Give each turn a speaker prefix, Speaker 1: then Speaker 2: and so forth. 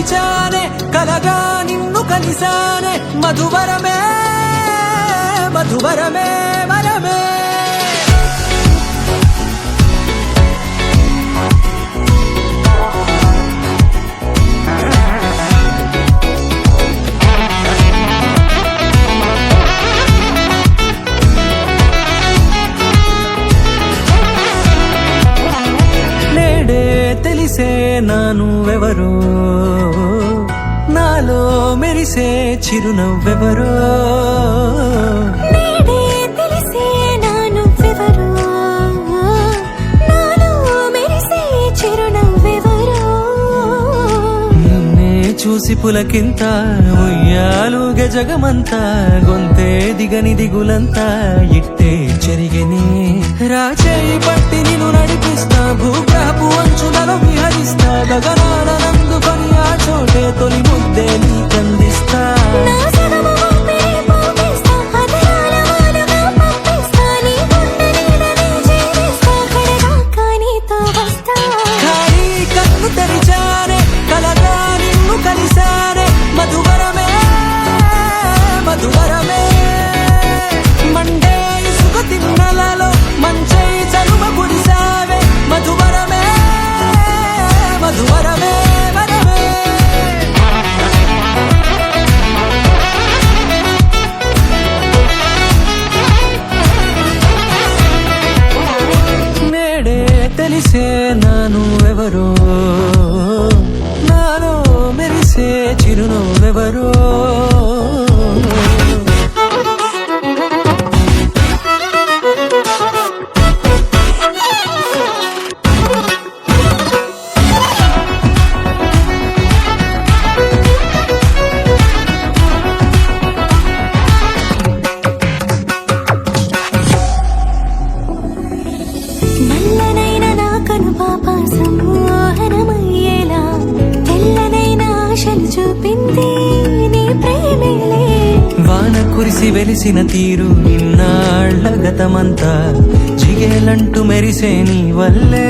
Speaker 1: తెరిచానే కలగా నిన్ను కలిసానే మధువరమే మధువరమే వరమే తెలిసే నానువెవరో నాలో మెరిసే చిరునవ్వెవరో
Speaker 2: తెలిసే నానువెవరో నాలో మెరిసే చిరునవ్వెవరో
Speaker 1: నిన్నే చూసి పులకింత ఉయ్యాలుగే జగమంతా గొంతే దిగని దిగులంతా ఇట్టే చెరిగని రాచేయి పట్టి నిన్ను నడిపిస్తా భూగ్రహపు అంచులలో విహరిస్తా గగనాల నందుకొని ఆ చోటే తొలి ముద్దే నీకందిస్తా ఖాళీ కన్ను తెరిచానే కలగా నిన్ను కలిసానే మధువరమే మధువరమే మండే ఇసుక తిన్నలలో మంచై చలువ కురిసావే మధువరమే మధువరమే వరమే నేడే తెలిసే నానువెవరో నాలో మెరిసే చిరునవ్వెవరో
Speaker 2: నల్లనైనా నా కనుపాప సమ్మోహనమయ్యేలా తెల్లనైనా ఆశలు చూపింది నీ ప్రేమేలే
Speaker 1: వాన కురిసి వెలిసిన తీరు ఇన్నాళ్ల గతమంతా జిగేలంటూ మెరిసే నీ వల్లే